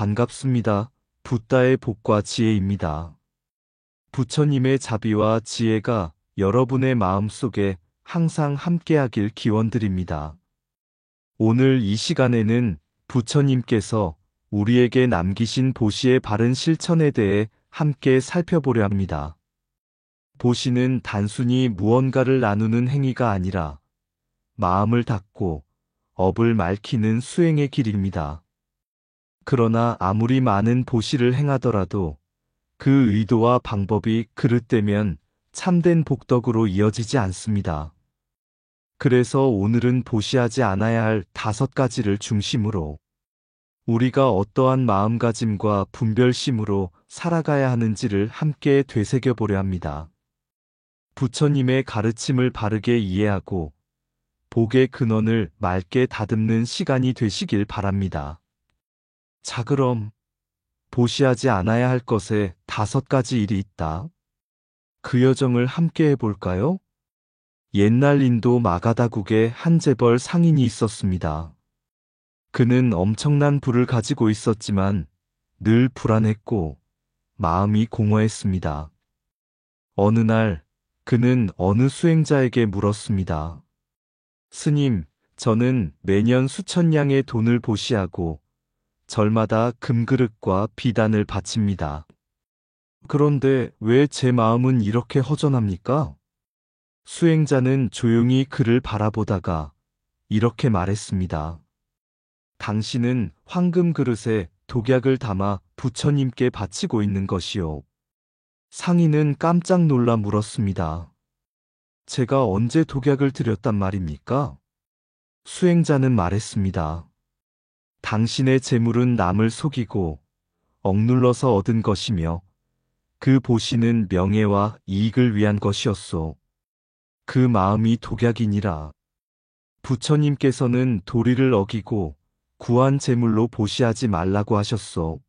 반갑습니다. 붓다의 복과 지혜입니다. 부처님의 자비와 지혜가 여러분의 마음속에 항상 함께하길 기원드립니다. 오늘 이 시간에는 부처님께서 우리에게 남기신 보시의 바른 실천에 대해 함께 살펴보려 합니다. 보시는 단순히 무언가를 나누는 행위가 아니라 마음을 닫고 업을 맑히는 수행의 길입니다. 그러나 아무리 많은 보시를 행하더라도 그 의도와 방법이 그릇되면 참된 복덕으로 이어지지 않습니다. 그래서 오늘은 보시하지 않아야 할 5가지를 중심으로 우리가 어떠한 마음가짐과 분별심으로 살아가야 하는지를 함께 되새겨보려 합니다. 부처님의 가르침을 바르게 이해하고 복의 근원을 맑게 다듬는 시간이 되시길 바랍니다. 자, 그럼 보시하지 않아야 할 것에 5가지 일이 있다. 그 여정을 함께 해볼까요? 옛날 인도 마가다국에 한 재벌 상인이 있었습니다. 그는 엄청난 부를 가지고 있었지만 늘 불안했고 마음이 공허했습니다. 어느 날 그는 어느 수행자에게 물었습니다. 스님, 저는 매년 수천 양의 돈을 보시하고 절마다 금그릇과 비단을 바칩니다. 그런데 왜 제 마음은 이렇게 허전합니까? 수행자는 조용히 그를 바라보다가 이렇게 말했습니다. 당신은 황금 그릇에 독약을 담아 부처님께 바치고 있는 것이요. 상인은 깜짝 놀라 물었습니다. 제가 언제 독약을 드렸단 말입니까? 수행자는 말했습니다. 당신의 재물은 남을 속이고 억눌러서 얻은 것이며 그 보시는 명예와 이익을 위한 것이었소. 그 마음이 독약이니라. 부처님께서는 도리를 어기고 구한 재물로 보시하지 말라고 하셨소.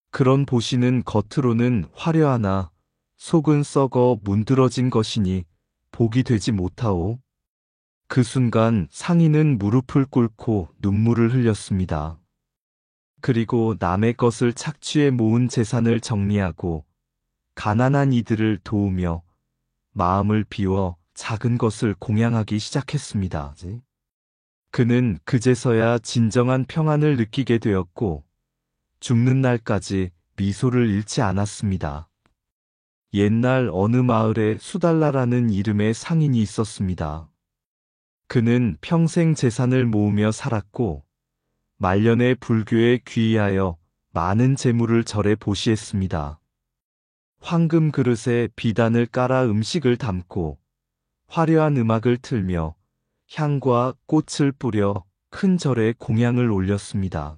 그런 보시는 겉으로는 화려하나 속은 썩어 문드러진 것이니 복이 되지 못하오. 그 순간 상인은 무릎을 꿇고 눈물을 흘렸습니다. 그리고 남의 것을 착취해 모은 재산을 정리하고 가난한 이들을 도우며 마음을 비워 작은 것을 공양하기 시작했습니다. 그는 그제서야 진정한 평안을 느끼게 되었고 죽는 날까지 미소를 잃지 않았습니다. 옛날 어느 마을에 수달라라는 이름의 상인이 있었습니다. 그는 평생 재산을 모으며 살았고 말년에 불교에 귀의하여 많은 재물을 절에 보시했습니다. 황금 그릇에 비단을 깔아 음식을 담고 화려한 음악을 틀며 향과 꽃을 뿌려 큰 절에 공양을 올렸습니다.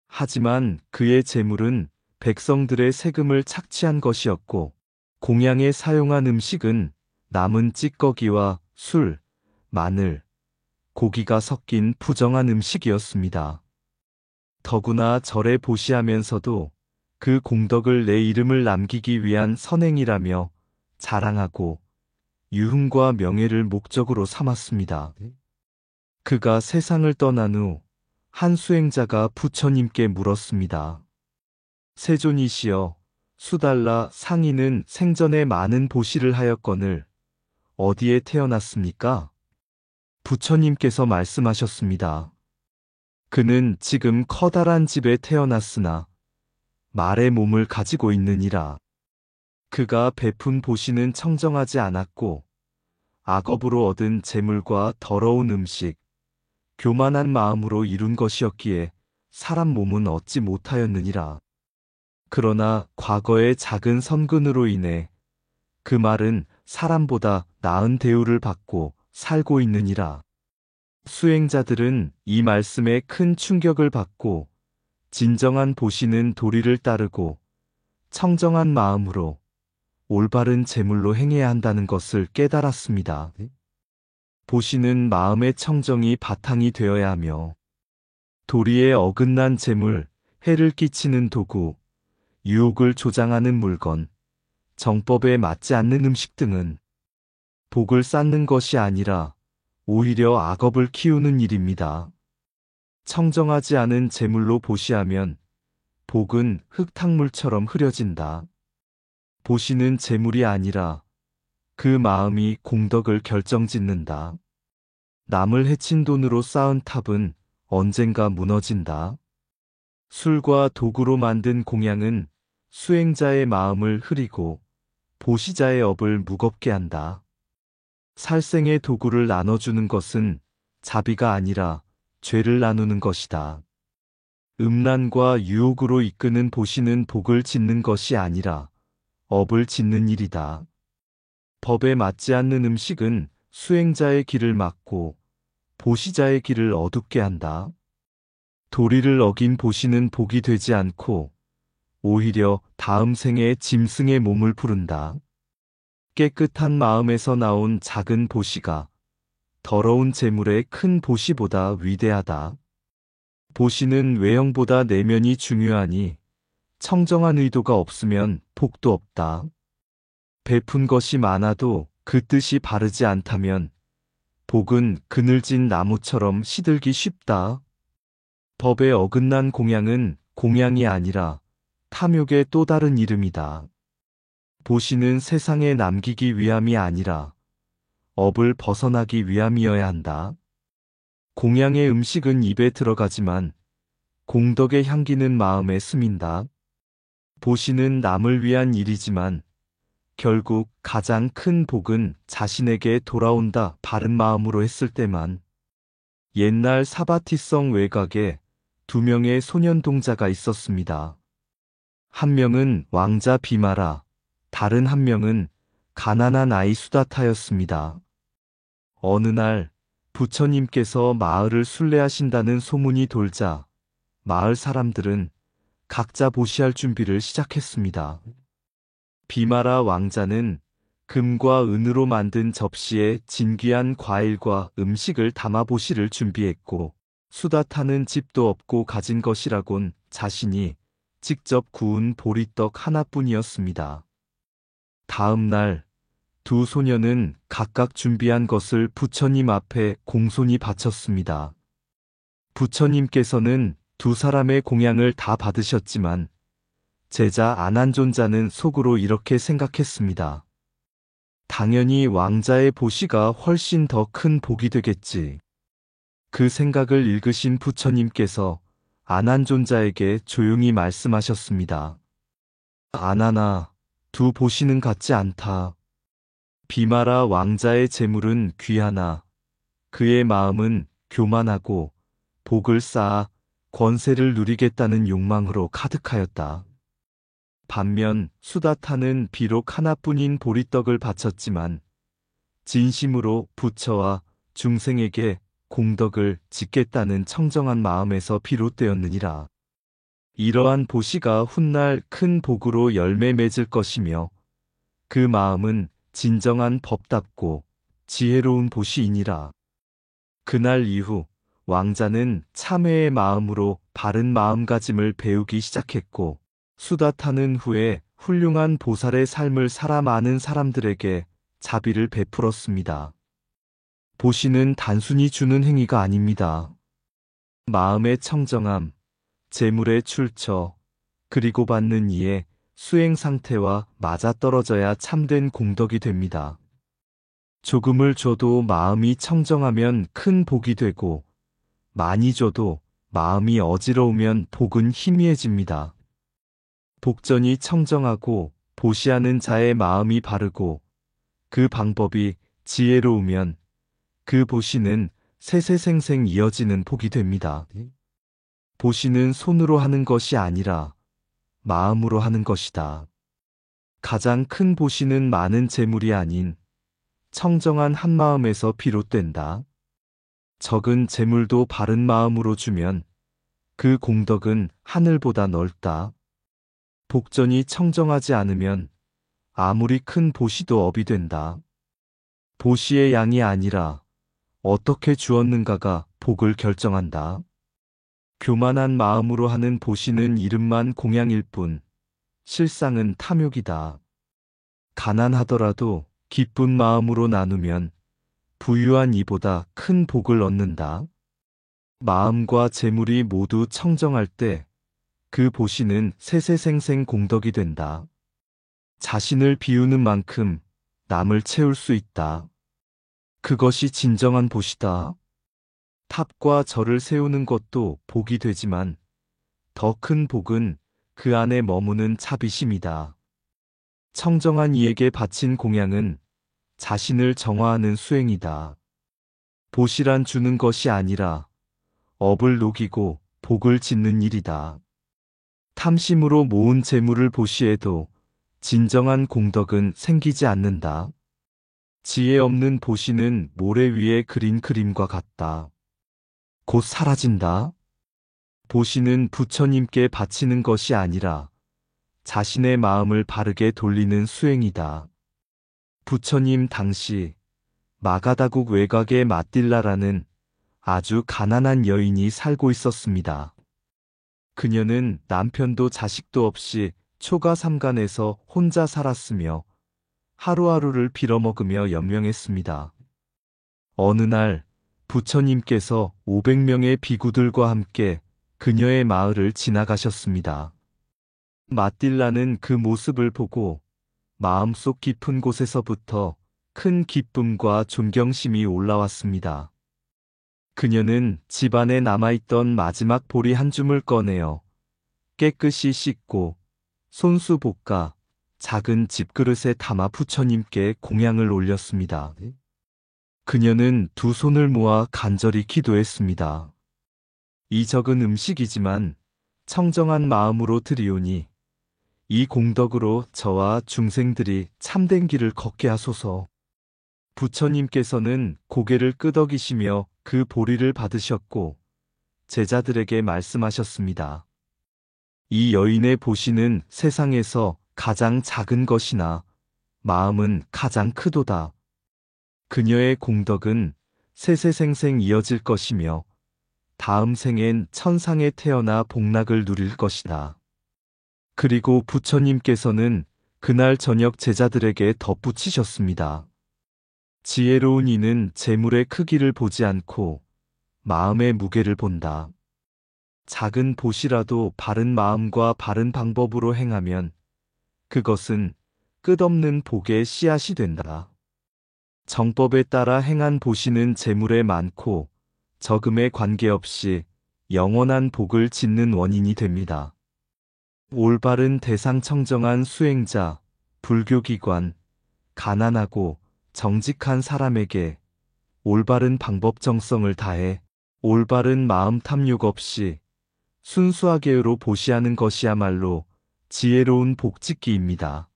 하지만 그의 재물은 백성들의 세금을 착취한 것이었고 공양에 사용한 음식은 남은 찌꺼기와 술, 마늘, 고기가 섞인 부정한 음식이었습니다. 더구나 절에 보시하면서도 그 공덕을 내 이름을 남기기 위한 선행이라며 자랑하고 유흥과 명예를 목적으로 삼았습니다. 그가 세상을 떠난 후 한 수행자가 부처님께 물었습니다. 세존이시여, 수달라 상인은 생전에 많은 보시를 하였거늘 어디에 태어났습니까? 부처님께서 말씀하셨습니다. 그는 지금 커다란 집에 태어났으나 말의 몸을 가지고 있느니라. 그가 베푼 보시는 청정하지 않았고 악업으로 얻은 재물과 더러운 음식, 교만한 마음으로 이룬 것이었기에 사람 몸은 얻지 못하였느니라. 그러나 과거의 작은 선근으로 인해 그 말은 사람보다 나은 대우를 받고 살고 있느니라. 수행자들은 이 말씀에 큰 충격을 받고 진정한 보시는 도리를 따르고 청정한 마음으로 올바른 재물로 행해야 한다는 것을 깨달았습니다. 보시는 마음의 청정이 바탕이 되어야 하며 도리에 어긋난 재물, 해를 끼치는 도구, 유혹을 조장하는 물건, 정법에 맞지 않는 음식 등은 복을 쌓는 것이 아니라 오히려 악업을 키우는 일입니다. 청정하지 않은 재물로 보시하면 복은 흙탕물처럼 흐려진다. 보시는 재물이 아니라 그 마음이 공덕을 결정짓는다. 남을 해친 돈으로 쌓은 탑은 언젠가 무너진다. 술과 도구로 만든 공양은 수행자의 마음을 흐리고 보시자의 업을 무겁게 한다. 살생의 도구를 나눠주는 것은 자비가 아니라 죄를 나누는 것이다. 음란과 유혹으로 이끄는 보시는 복을 짓는 것이 아니라 업을 짓는 일이다. 법에 맞지 않는 음식은 수행자의 길을 막고 보시자의 길을 어둡게 한다. 도리를 어긴 보시는 복이 되지 않고 오히려 다음 생에 짐승의 몸을 부른다. 깨끗한 마음에서 나온 작은 보시가 더러운 재물의 큰 보시보다 위대하다. 보시는 외형보다 내면이 중요하니 청정한 의도가 없으면 복도 없다. 베푼 것이 많아도 그 뜻이 바르지 않다면 복은 그늘진 나무처럼 시들기 쉽다. 법에 어긋난 공양은 공양이 아니라 탐욕의 또 다른 이름이다. 보시는 세상에 남기기 위함이 아니라 업을 벗어나기 위함이어야 한다. 공양의 음식은 입에 들어가지만 공덕의 향기는 마음에 스민다. 보시는 남을 위한 일이지만 결국 가장 큰 복은 자신에게 돌아온다. 바른 마음으로 했을 때만. 옛날 사바티성 외곽에 2명의 소년 동자가 있었습니다. 한 명은 왕자 비마라, 다른 한 명은 가난한 아이 수다타였습니다. 어느 날 부처님께서 마을을 순례하신다는 소문이 돌자 마을 사람들은 각자 보시할 준비를 시작했습니다. 비마라 왕자는 금과 은으로 만든 접시에 진귀한 과일과 음식을 담아 보시를 준비했고, 수다타는 집도 없고 가진 것이라곤 자신이 직접 구운 보리떡 하나뿐이었습니다. 다음 날 두 소녀는 각각 준비한 것을 부처님 앞에 공손히 바쳤습니다. 부처님께서는 두 사람의 공양을 다 받으셨지만 제자 아난존자는 속으로 이렇게 생각했습니다. 당연히 왕자의 보시가 훨씬 더 큰 복이 되겠지. 그 생각을 읽으신 부처님께서 아난존자에게 조용히 말씀하셨습니다. 아난아, 두 보시는 같지 않다. 비마라 왕자의 재물은 귀하나 그의 마음은 교만하고 복을 쌓아 권세를 누리겠다는 욕망으로 가득하였다. 반면 수다타는 비록 하나뿐인 보리떡을 바쳤지만 진심으로 부처와 중생에게 공덕을 짓겠다는 청정한 마음에서 비롯되었느니라. 이러한 보시가 훗날 큰 복으로 열매 맺을 것이며 그 마음은 진정한 법답고 지혜로운 보시이니라. 그날 이후 왕자는 참회의 마음으로 바른 마음가짐을 배우기 시작했고, 수다타는 후에 훌륭한 보살의 삶을 살아 많은 사람들에게 자비를 베풀었습니다. 보시는 단순히 주는 행위가 아닙니다. 마음의 청정함, 재물의 출처, 그리고 받는 이의 수행 상태와 맞아떨어져야 참된 공덕이 됩니다. 조금을 줘도 마음이 청정하면 큰 복이 되고, 많이 줘도 마음이 어지러우면 복은 희미해집니다. 복전이 청정하고 보시하는 자의 마음이 바르고 그 방법이 지혜로우면 그 보시는 세세생생 이어지는 복이 됩니다. 보시는 손으로 하는 것이 아니라 마음으로 하는 것이다. 가장 큰 보시는 많은 재물이 아닌 청정한 한 마음에서 비롯된다. 적은 재물도 바른 마음으로 주면 그 공덕은 하늘보다 넓다. 복전이 청정하지 않으면 아무리 큰 보시도 업이 된다. 보시의 양이 아니라 어떻게 주었는가가 복을 결정한다. 교만한 마음으로 하는 보시는 이름만 공양일 뿐 실상은 탐욕이다. 가난하더라도 기쁜 마음으로 나누면 부유한 이보다 큰 복을 얻는다. 마음과 재물이 모두 청정할 때 그 보시는 세세생생 공덕이 된다. 자신을 비우는 만큼 남을 채울 수 있다. 그것이 진정한 보시다. 탑과 절을 세우는 것도 복이 되지만 더 큰 복은 그 안에 머무는 자비심이다. 청정한 이에게 바친 공양은 자신을 정화하는 수행이다. 보시란 주는 것이 아니라 업을 녹이고 복을 짓는 일이다. 탐심으로 모은 재물을 보시해도 진정한 공덕은 생기지 않는다. 지혜 없는 보시는 모래 위에 그린 그림과 같다. 곧 사라진다. 보시는 부처님께 바치는 것이 아니라 자신의 마음을 바르게 돌리는 수행이다. 부처님 당시 마가다국 외곽의 마딜라라는 아주 가난한 여인이 살고 있었습니다. 그녀는 남편도 자식도 없이 초가삼간에서 혼자 살았으며 하루하루를 빌어먹으며 연명했습니다. 어느 날 부처님께서 500명의 비구들과 함께 그녀의 마을을 지나가셨습니다. 마딜라는 그 모습을 보고 마음속 깊은 곳에서부터 큰 기쁨과 존경심이 올라왔습니다. 그녀는 집안에 남아있던 마지막 보리 한 줌을 꺼내어 깨끗이 씻고 손수 볶아 작은 집그릇에 담아 부처님께 공양을 올렸습니다. 그녀는 두 손을 모아 간절히 기도했습니다. 이 적은 음식이지만 청정한 마음으로 드리오니 이 공덕으로 저와 중생들이 참된 길을 걷게 하소서. 부처님께서는 고개를 끄덕이시며 그 보리를 받으셨고 제자들에게 말씀하셨습니다. 이 여인의 보시는 세상에서 가장 작은 것이나 마음은 가장 크도다. 그녀의 공덕은 세세생생 이어질 것이며 다음 생엔 천상에 태어나 복락을 누릴 것이다. 그리고 부처님께서는 그날 저녁 제자들에게 덧붙이셨습니다. 지혜로운 이는 재물의 크기를 보지 않고 마음의 무게를 본다. 작은 보시라도 바른 마음과 바른 방법으로 행하면 그것은 끝없는 복의 씨앗이 된다. 정법에 따라 행한 보시는 재물에 많고 적음에 관계없이 영원한 복을 짓는 원인이 됩니다. 올바른 대상 청정한 수행자, 불교기관, 가난하고 정직한 사람에게 올바른 방법 정성을 다해 올바른 마음 탐욕 없이 순수하게로 보시하는 것이야말로 지혜로운 복짓기입니다.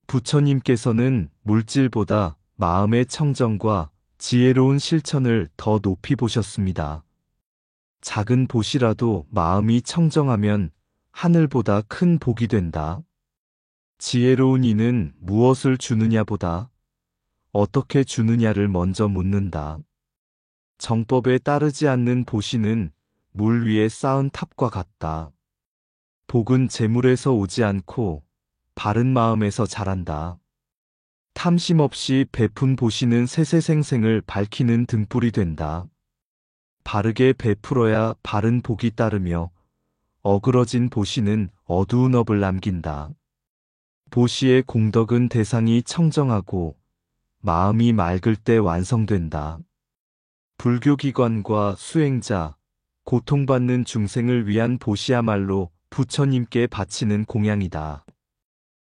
부처님께서는 물질보다 마음의 청정과 지혜로운 실천을 더 높이 보셨습니다. 작은 보시라도 마음이 청정하면 하늘보다 큰 복이 된다. 지혜로운 이는 무엇을 주느냐보다 어떻게 주느냐를 먼저 묻는다. 정법에 따르지 않는 보시는 물 위에 쌓은 탑과 같다. 복은 재물에서 오지 않고 바른 마음에서 자란다. 탐심 없이 베푼 보시는 세세생생을 밝히는 등불이 된다. 바르게 베풀어야 바른 복이 따르며 어그러진 보시는 어두운 업을 남긴다. 보시의 공덕은 대상이 청정하고 마음이 맑을 때 완성된다. 불교기관과 수행자, 고통받는 중생을 위한 보시야말로 부처님께 바치는 공양이다.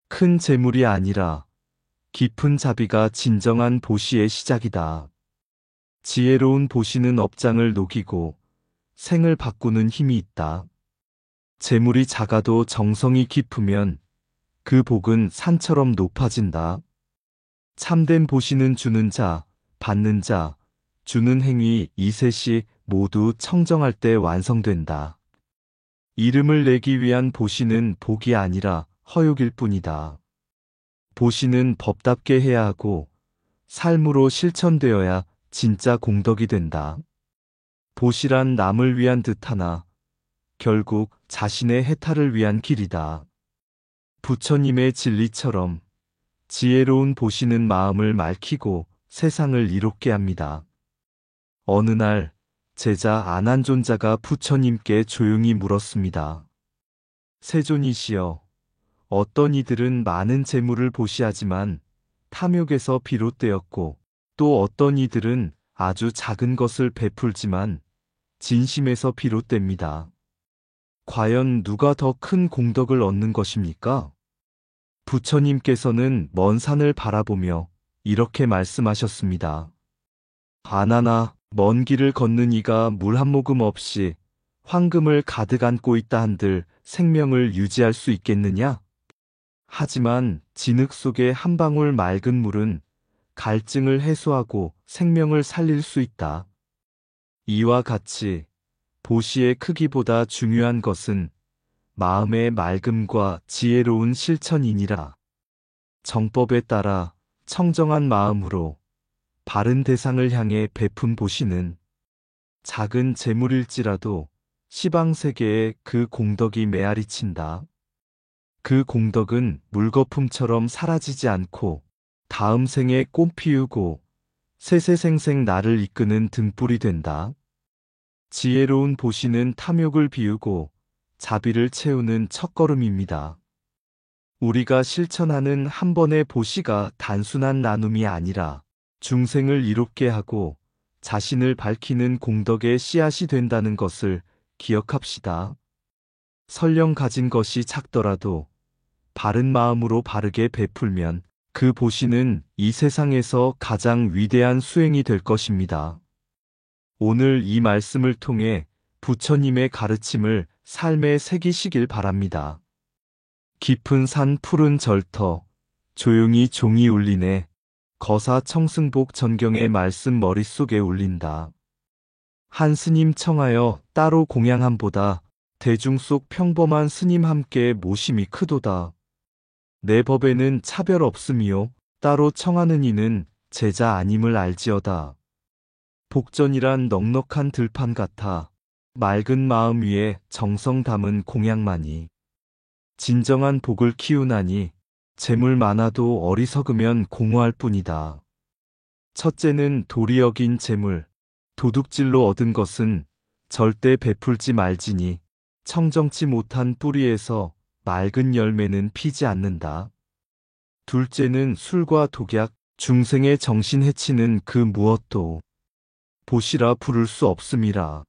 큰 재물이 아니라 깊은 자비가 진정한 보시의 시작이다. 지혜로운 보시는 업장을 녹이고 생을 바꾸는 힘이 있다. 재물이 작아도 정성이 깊으면 그 복은 산처럼 높아진다. 참된 보시는 주는 자, 받는 자, 주는 행위 이 셋이 모두 청정할 때 완성된다. 이름을 내기 위한 보시는 복이 아니라 허욕일 뿐이다. 보시는 법답게 해야 하고 삶으로 실천되어야 진짜 공덕이 된다. 보시란 남을 위한 듯하나 결국 자신의 해탈을 위한 길이다. 부처님의 진리처럼 지혜로운 보시는 마음을 맑히고 세상을 이롭게 합니다. 어느 날 제자 아난존자가 부처님께 조용히 물었습니다. 세존이시여, 어떤 이들은 많은 재물을 보시하지만 탐욕에서 비롯되었고, 또 어떤 이들은 아주 작은 것을 베풀지만 진심에서 비롯됩니다. 과연 누가 더 큰 공덕을 얻는 것입니까? 부처님께서는 먼 산을 바라보며 이렇게 말씀하셨습니다. 바나나, 먼 길을 걷는 이가 물 한 모금 없이 황금을 가득 안고 있다 한들 생명을 유지할 수 있겠느냐? 하지만 진흙 속의 한 방울 맑은 물은 갈증을 해소하고 생명을 살릴 수 있다. 이와 같이 보시의 크기보다 중요한 것은 마음의 맑음과 지혜로운 실천이니라. 정법에 따라 청정한 마음으로 바른 대상을 향해 베푼 보시는 작은 재물일지라도 시방세계에 그 공덕이 메아리친다. 그 공덕은 물거품처럼 사라지지 않고 다음 생에 꽃 피우고 세세생생 나를 이끄는 등불이 된다. 지혜로운 보시는 탐욕을 비우고 자비를 채우는 첫걸음입니다. 우리가 실천하는 한 번의 보시가 단순한 나눔이 아니라 중생을 이롭게 하고 자신을 밝히는 공덕의 씨앗이 된다는 것을 기억합시다. 설령 가진 것이 작더라도 바른 마음으로 바르게 베풀면 그 보시는 이 세상에서 가장 위대한 수행이 될 것입니다. 오늘 이 말씀을 통해 부처님의 가르침을 삶에 새기시길 바랍니다. 깊은 산 푸른 절터, 조용히 종이 울리네. 거사 청승복 전경의 말씀 머릿속에 울린다. 한 스님 청하여 따로 공양함보다 대중 속 평범한 스님 함께 모심이 크도다. 내 법에는 차별 없음이요 따로 청하는 이는 제자 아님을 알지어다. 복전이란 넉넉한 들판 같아 맑은 마음 위에 정성 담은 공양만이 진정한 복을 키우나니 재물 많아도 어리석으면 공허할 뿐이다. 첫째는 도리 어긴 재물, 도둑질로 얻은 것은 절대 베풀지 말지니 청정치 못한 뿌리에서 맑은 열매는 피지 않는다. 둘째는 술과 독약, 중생의 정신 해치는 그 무엇도 보시라 부를 수 없음이라.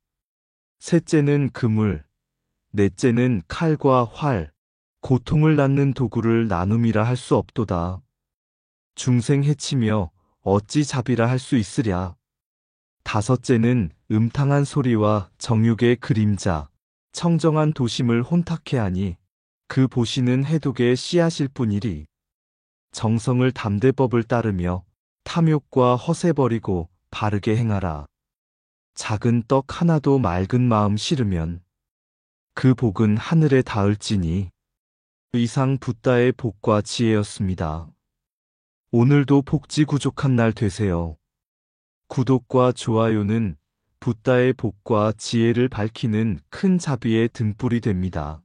셋째는 그물, 넷째는 칼과 활, 고통을 낳는 도구를 나눔이라 할 수 없도다. 중생 해치며 어찌 자비라 할 수 있으랴. 다섯째는 음탕한 소리와 정욕의 그림자, 청정한 도심을 혼탁해 하니 그 보시는 해독의 씨앗일 뿐이리. 정성을 담대법을 따르며 탐욕과 허세 버리고 바르게 행하라. 작은 떡 하나도 맑은 마음 실으면 그 복은 하늘에 닿을지니. 이상 붓다의 복과 지혜였습니다. 오늘도 복지구족한 날 되세요. 구독과 좋아요는 붓다의 복과 지혜를 밝히는 큰 자비의 등불이 됩니다.